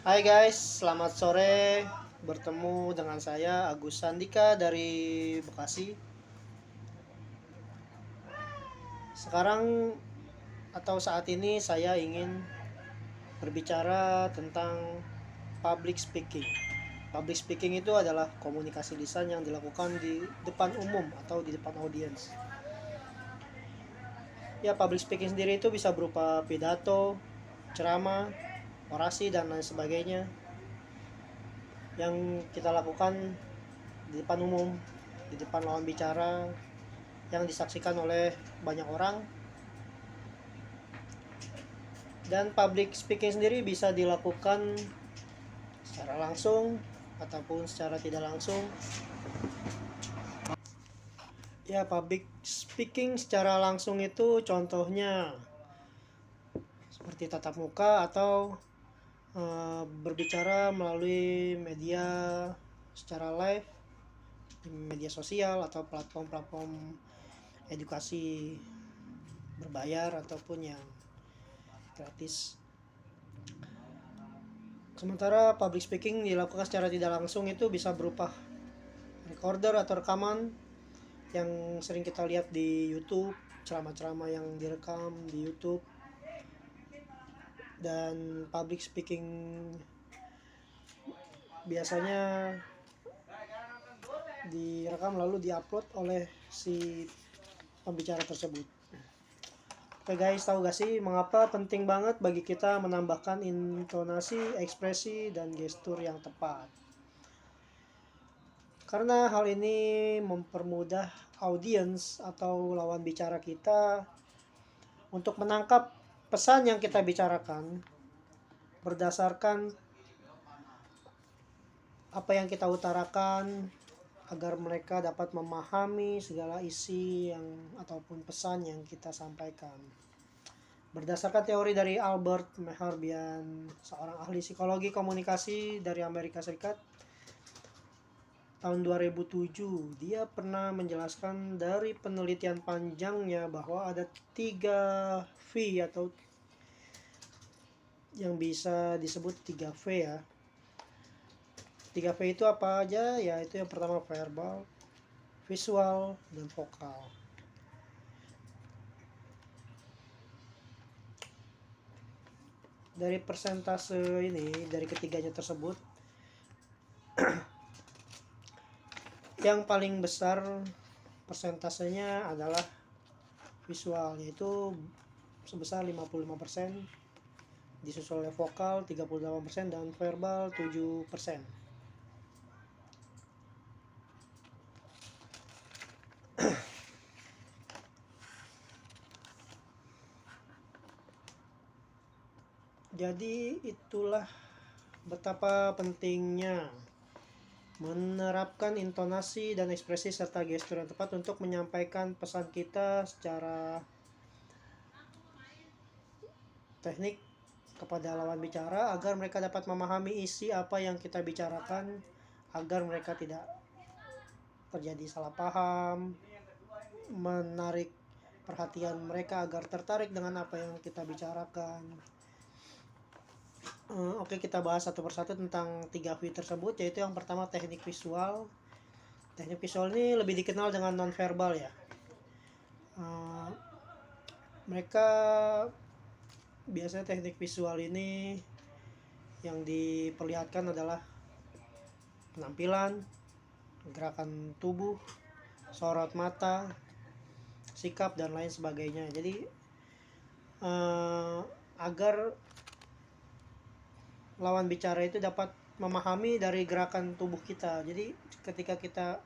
Hai guys, selamat sore. Bertemu dengan saya Agus Sandika dari Bekasi. Sekarang atau saat ini saya ingin berbicara tentang public speaking. Public speaking itu adalah komunikasi lisan yang dilakukan di depan umum atau di depan audiens. Ya, public speaking sendiri itu bisa berupa pidato, ceramah, orasi, dan lain sebagainya yang kita lakukan di depan umum, di depan lawan bicara, yang disaksikan oleh banyak orang. Dan public speaking sendiri bisa dilakukan secara langsung ataupun secara tidak langsung. Ya, public speaking secara langsung itu contohnya seperti tatap muka atau berbicara melalui media secara live di media sosial atau platform-platform edukasi berbayar ataupun yang gratis. Sementara public speaking dilakukan secara tidak langsung itu bisa berupa recorder atau rekaman yang sering kita lihat di YouTube, ceramah-ceramah yang direkam di YouTube. Dan public speaking biasanya direkam lalu diupload oleh si pembicara tersebut. Oke guys, tahu gak sih mengapa penting banget bagi kita menambahkan intonasi, ekspresi, dan gestur yang tepat? Karena hal ini mempermudah audiens atau lawan bicara kita untuk menangkap pesan yang kita bicarakan berdasarkan apa yang kita utarakan, agar mereka dapat memahami segala isi yang ataupun pesan yang kita sampaikan. Berdasarkan teori dari Albert Mehrabian, seorang ahli psikologi komunikasi dari Amerika Serikat, tahun 2007, dia pernah menjelaskan dari penelitian panjangnya bahwa ada 3 V atau yang bisa disebut 3 V ya. 3 V itu apa aja? Ya, itu yang pertama verbal, visual, dan vokal. Dari persentase ini, dari ketiganya tersebut, yang paling besar persentasenya adalah visual, yaitu sebesar 55%, disusul oleh vokal 38% dan verbal 7%. Jadi itulah betapa pentingnya menerapkan intonasi dan ekspresi serta gestur yang tepat untuk menyampaikan pesan kita secara teknik kepada lawan bicara agar mereka dapat memahami isi apa yang kita bicarakan, agar mereka tidak terjadi salah paham, menarik perhatian mereka agar tertarik dengan apa yang kita bicarakan. Oke, kita bahas satu persatu tentang 3 V tersebut, yaitu yang pertama teknik visual. Teknik visual ini lebih dikenal dengan nonverbal ya. Mereka biasanya teknik visual ini yang diperlihatkan adalah penampilan, gerakan tubuh, sorot mata, sikap, dan lain sebagainya. Jadi agar lawan bicara itu dapat memahami dari gerakan tubuh kita. Jadi ketika kita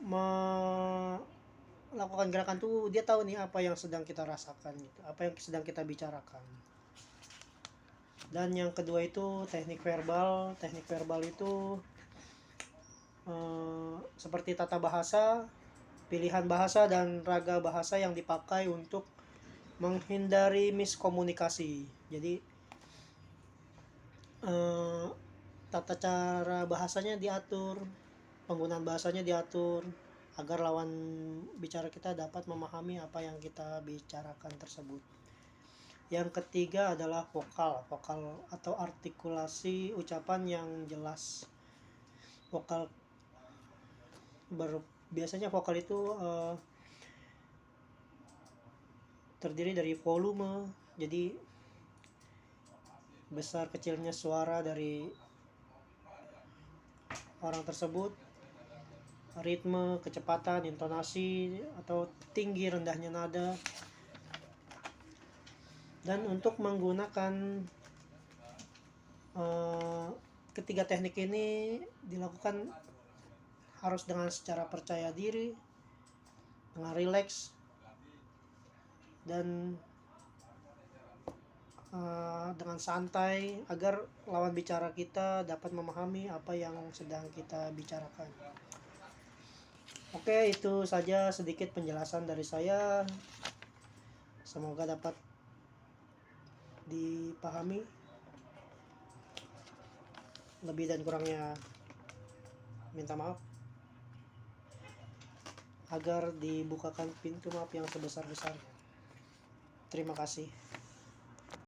melakukan gerakan tubuh, dia tahu nih apa yang sedang kita rasakan gitu, apa yang sedang kita bicarakan. Dan yang kedua itu teknik verbal. Teknik verbal itu seperti tata bahasa, pilihan bahasa, dan raga bahasa yang dipakai untuk menghindari miskomunikasi. Jadi tata cara bahasanya diatur, penggunaan bahasanya diatur agar lawan bicara kita dapat memahami apa yang kita bicarakan tersebut. Yang ketiga adalah vokal atau artikulasi ucapan yang jelas. Vokal biasanya vokal itu terdiri dari volume, jadi besar kecilnya suara dari orang tersebut, ritme, kecepatan, intonasi, atau tinggi rendahnya nada. Dan untuk menggunakan ketiga teknik ini dilakukan harus dengan secara percaya diri, dengan rileks, dan dengan santai agar lawan bicara kita dapat memahami apa yang sedang kita bicarakan. Oke, itu saja sedikit penjelasan dari saya. Semoga dapat dipahami. Lebih dan kurangnya minta maaf. Agar dibukakan pintu maaf yang sebesar-besarnya. Terima kasih.